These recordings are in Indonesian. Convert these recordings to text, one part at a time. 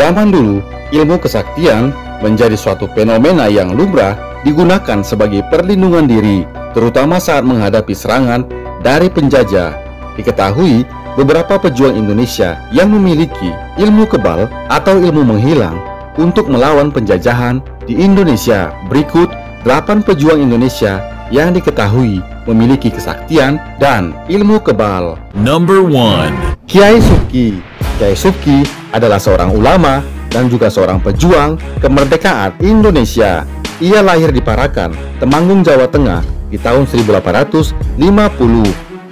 zaman dulu, ilmu kesaktian menjadi suatu fenomena yang lumrah digunakan sebagai perlindungan diri, terutama saat menghadapi serangan dari penjajah. Diketahui, beberapa pejuang Indonesia yang memiliki ilmu kebal atau ilmu menghilang untuk melawan penjajahan di Indonesia. Berikut 8 pejuang Indonesia yang diketahui memiliki kesaktian dan ilmu kebal. Number 1. Kiai Subki. Kiai Subki adalah seorang ulama dan juga seorang pejuang kemerdekaan Indonesia. Ia lahir di Parakan, Temanggung, Jawa Tengah di tahun 1850.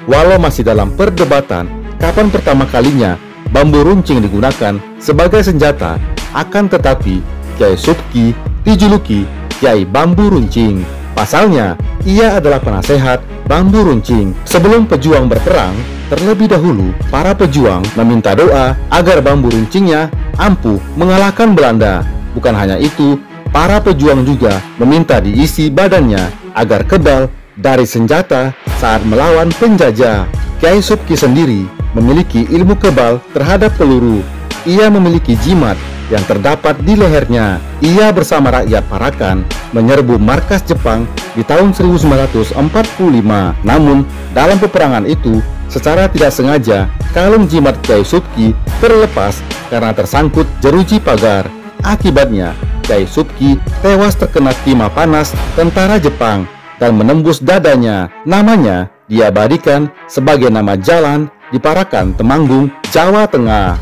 Walau masih dalam perdebatan kapan pertama kalinya bambu runcing digunakan sebagai senjata, akan tetapi Kiai Subki dijuluki Kiai Bambu Runcing. Pasalnya, ia adalah penasehat bambu runcing. Sebelum pejuang berperang, terlebih dahulu para pejuang meminta doa agar bambu runcingnya ampuh mengalahkan Belanda. Bukan hanya itu, para pejuang juga meminta diisi badannya agar kebal dari senjata saat melawan penjajah. Kiai Subki sendiri memiliki ilmu kebal terhadap peluru. Ia memiliki jimat yang terdapat di lehernya. Ia bersama rakyat Parakan menyerbu markas Jepang di tahun 1945. Namun, dalam peperangan itu, secara tidak sengaja, kalung jimat Kiai Subki terlepas karena tersangkut jeruji pagar. Akibatnya, Kiai Subki tewas terkena timah panas tentara Jepang dan menembus dadanya. Namanya diabadikan sebagai nama jalan di Parakan, Temanggung, Jawa Tengah.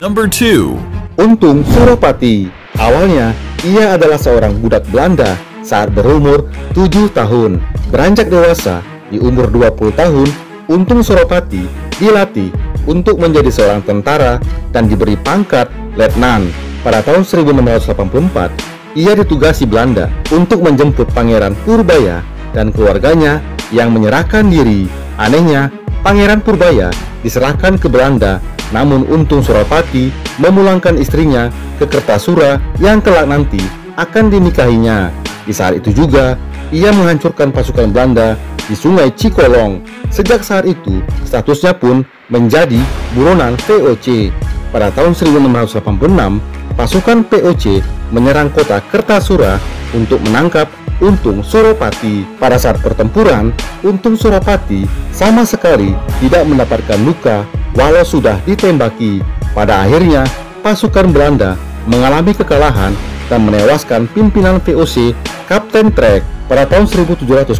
Number 2. Untung Suropati. Awalnya, ia adalah seorang budak Belanda saat berumur 7 tahun. Beranjak dewasa di umur 20 tahun, Untung Suropati dilatih untuk menjadi seorang tentara dan diberi pangkat letnan. Pada tahun 1684, ia ditugasi Belanda untuk menjemput Pangeran Purbaya dan keluarganya yang menyerahkan diri. Anehnya, Pangeran Purbaya diserahkan ke Belanda, namun Untung Suropati memulangkan istrinya ke Kertasura yang kelak nanti akan dinikahinya. Di saat itu juga, ia menghancurkan pasukan Belanda di Sungai Cikolong. Sejak saat itu, statusnya pun menjadi buronan VOC. Pada tahun 1686, pasukan VOC menyerang kota Kertasura untuk menangkap Untung Suropati. Pada saat pertempuran, Untung Suropati sama sekali tidak mendapatkan luka walau sudah ditembaki. Pada akhirnya, pasukan Belanda mengalami kekalahan dan menewaskan pimpinan VOC, Kapten Trek. Pada tahun 1706,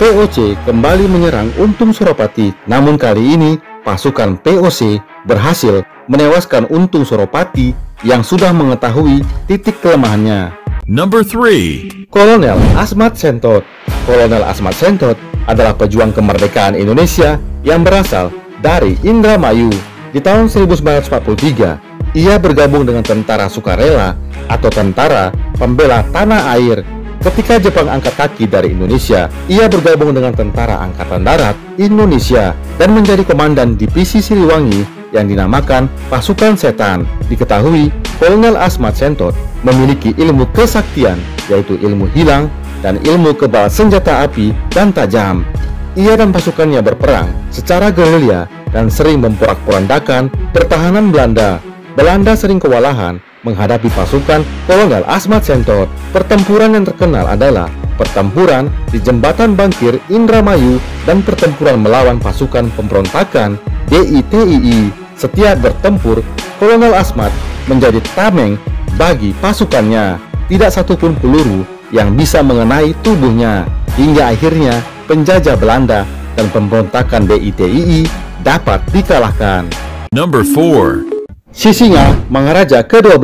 VOC kembali menyerang Untung Suropati. Namun kali ini, pasukan VOC berhasil menewaskan Untung Suropati yang sudah mengetahui titik kelemahannya. Number 3. Kolonel Asmat Sentot. Kolonel Asmat Sentot adalah pejuang kemerdekaan Indonesia yang berasal dari Indramayu. Di tahun 1943, ia bergabung dengan tentara sukarela atau tentara pembela tanah air. Ketika Jepang angkat kaki dari Indonesia, ia bergabung dengan tentara angkatan darat Indonesia dan menjadi komandan divisi Siliwangi yang dinamakan Pasukan Setan. Diketahui, Kolonel Asmat Sentot memiliki ilmu kesaktian, yaitu ilmu hilang dan ilmu kebal senjata api dan tajam. Ia dan pasukannya berperang secara gerilya dan sering memporak-porandakan pertahanan Belanda. Belanda sering kewalahan menghadapi pasukan Kolonel Asmat Sentot. Pertempuran yang terkenal adalah pertempuran di Jembatan Bangkir Indramayu dan pertempuran melawan pasukan pemberontakan DITII. Setiap bertempur, Kolonel Asmat menjadi tameng bagi pasukannya. Tidak satupun peluru yang bisa mengenai tubuhnya. Hingga akhirnya penjajah Belanda dan pemberontakan DITII dapat dikalahkan. Number 4. Sisinga Mangaraja ke-12.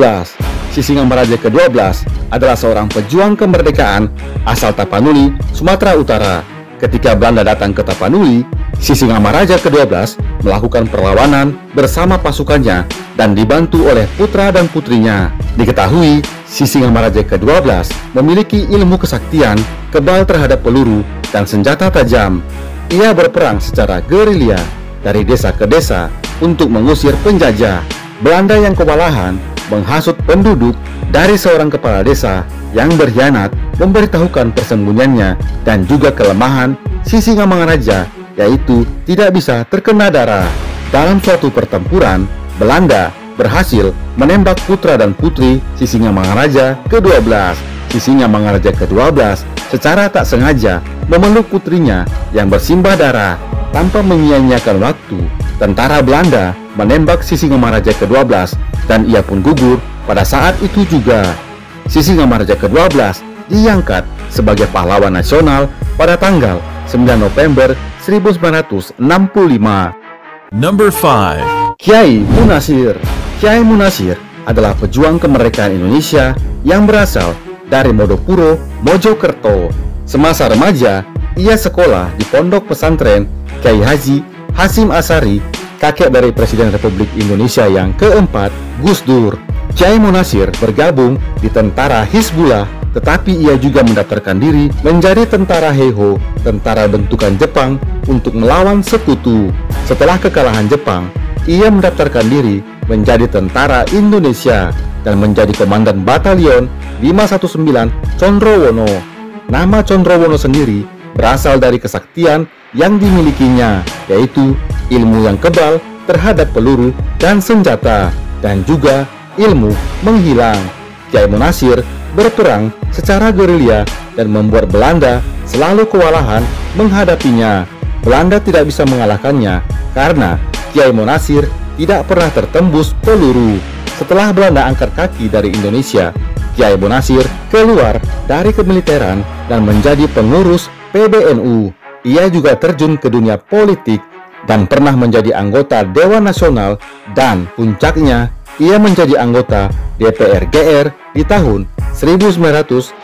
Sisinga Mangaraja ke-12 adalah seorang pejuang kemerdekaan asal Tapanuli, Sumatera Utara. Ketika Belanda datang ke Tapanuli, Sisinga Mangaraja ke-12 melakukan perlawanan bersama pasukannya dan dibantu oleh putra dan putrinya. Diketahui, Sisinga Mangaraja ke-12 memiliki ilmu kesaktian, kebal terhadap peluru dan senjata tajam. Ia berperang secara gerilya dari desa ke desa untuk mengusir penjajah. Belanda yang kewalahan menghasut penduduk dari seorang kepala desa yang berkhianat memberitahukan persembunyiannya dan juga kelemahan Sisinga Mangaraja, yaitu tidak bisa terkena darah. Dalam suatu pertempuran, Belanda berhasil menembak putra dan putri Sisingamangaraja ke-12. Sisingamangaraja ke-12 secara tak sengaja memeluk putrinya yang bersimbah darah. Tanpa menyia-nyiakan waktu, tentara Belanda menembak Sisingamangaraja ke-12 dan ia pun gugur pada saat itu juga. Sisingamangaraja ke-12 diangkat sebagai pahlawan nasional pada tanggal 9 November 1965. Number 5. Kyai Munasir. Kyai Munasir adalah pejuang kemerdekaan Indonesia yang berasal dari Modopuro, Mojokerto. Semasa remaja, ia sekolah di pondok pesantren Kyai Haji Hasyim Asyari, kakek dari Presiden Republik Indonesia yang keempat, Gus Dur. Kyai Munasir bergabung di tentara Hizbullah, tetapi ia juga mendaftarkan diri menjadi tentara Heiho, tentara bentukan Jepang untuk melawan sekutu. Setelah kekalahan Jepang, ia mendaftarkan diri menjadi tentara Indonesia dan menjadi komandan batalion 519 Condrowono. Nama Condrowono sendiri berasal dari kesaktian yang dimilikinya, yaitu ilmu yang kebal terhadap peluru dan senjata, dan juga ilmu menghilang. Kyai Munasir berperang secara gerilya dan membuat Belanda selalu kewalahan menghadapinya. Belanda tidak bisa mengalahkannya karena Kyai Munasir tidak pernah tertembus peluru. Setelah Belanda angkat kaki dari Indonesia, Kyai Munasir keluar dari kemiliteran dan menjadi pengurus PBNU. Ia juga terjun ke dunia politik dan pernah menjadi anggota Dewan Nasional, dan puncaknya ia menjadi anggota DPR GR di tahun 1967.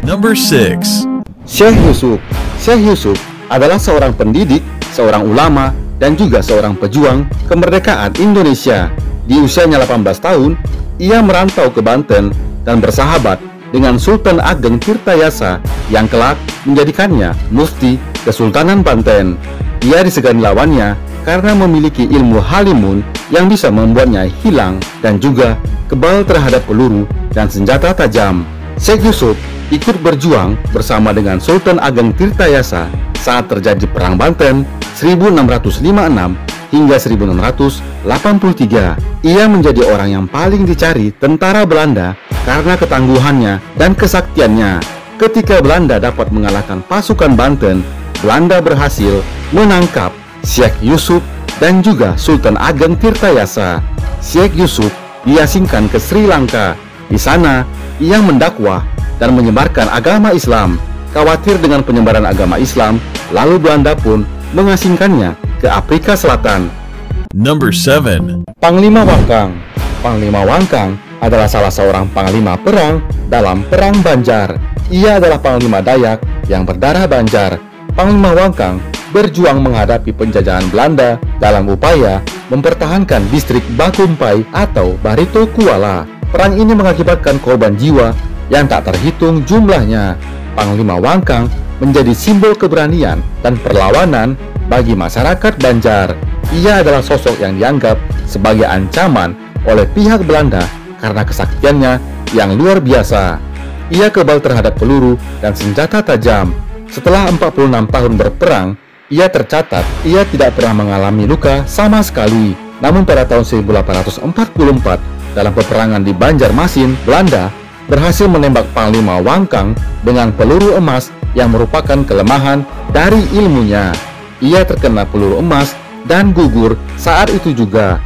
Number 6. Syekh Yusuf. Syekh Yusuf adalah seorang pendidik, seorang ulama, dan juga seorang pejuang kemerdekaan Indonesia. Di usianya 18 tahun, ia merantau ke Banten dan bersahabat dengan Sultan Ageng Tirtayasa yang kelak menjadikannya mufti Kesultanan Banten. Ia disegani lawannya karena memiliki ilmu halimun yang bisa membuatnya hilang dan juga kebal terhadap peluru dan senjata tajam. Syekh Yusuf ikut berjuang bersama dengan Sultan Ageng Tirtayasa saat terjadi Perang Banten 1656 hingga 1683. Ia menjadi orang yang paling dicari tentara Belanda karena ketangguhannya dan kesaktiannya. Ketika Belanda dapat mengalahkan pasukan Banten, Belanda berhasil menangkap Syekh Yusuf dan juga Sultan Ageng Tirtayasa. Syekh Yusuf diasingkan ke Sri Lanka. Di sana, ia mendakwah dan menyebarkan agama Islam. Khawatir dengan penyebaran agama Islam, lalu Belanda pun mengasingkannya ke Afrika Selatan. Number 7. Panglima Wangkang. Panglima Wangkang adalah salah seorang panglima perang dalam Perang Banjar. Ia adalah panglima Dayak yang berdarah Banjar. Panglima Wangkang berjuang menghadapi penjajahan Belanda dalam upaya mempertahankan distrik Bakumpai atau Barito Kuala. Perang ini mengakibatkan korban jiwa yang tak terhitung jumlahnya. Panglima Wangkang menjadi simbol keberanian dan perlawanan bagi masyarakat Banjar. Ia adalah sosok yang dianggap sebagai ancaman oleh pihak Belanda karena kesaktiannya yang luar biasa. Ia kebal terhadap peluru dan senjata tajam. Setelah 46 tahun berperang, ia tercatat ia tidak pernah mengalami luka sama sekali. Namun pada tahun 1844 dalam peperangan di Banjarmasin, Belanda berhasil menembak Panglima Wangkang dengan peluru emas yang merupakan kelemahan dari ilmunya. Ia terkena peluru emas dan gugur saat itu juga.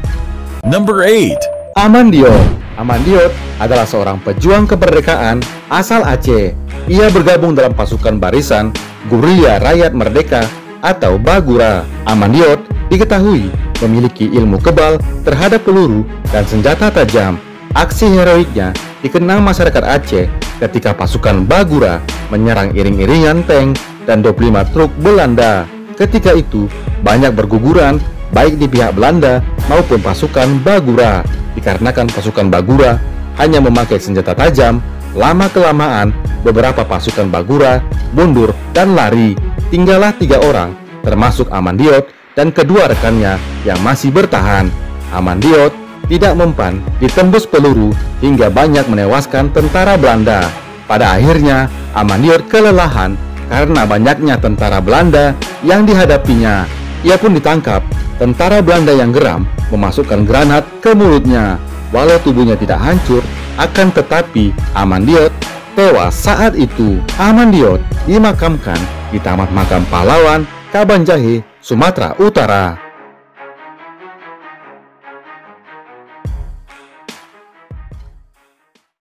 Number 8. Amandiot. Amandiot adalah seorang pejuang kemerdekaan asal Aceh. Ia bergabung dalam pasukan barisan Guerilla Rakyat Merdeka atau Bagura. Amandiot diketahui memiliki ilmu kebal terhadap peluru dan senjata tajam. Aksi heroiknya dikenang masyarakat Aceh ketika pasukan Bagura menyerang iring-iringan tank dan 25 truk Belanda. Ketika itu banyak berguguran baik di pihak Belanda maupun pasukan Bagura, dikarenakan pasukan Bagura hanya memakai senjata tajam. Lama-kelamaan beberapa pasukan Bagura mundur dan lari. Tinggallah 3 orang termasuk Amandiot dan kedua rekannya yang masih bertahan. Amandiot tidak mempan ditembus peluru hingga banyak menewaskan tentara Belanda. Pada akhirnya Amandiot kelelahan karena banyaknya tentara Belanda yang dihadapinya. Ia pun ditangkap. Tentara Belanda yang geram memasukkan granat ke mulutnya. Walau tubuhnya tidak hancur, akan tetapi Amandiot tewas saat itu. Amandiot dimakamkan di Taman Makam Pahlawan, Kabanjahe, Sumatera Utara.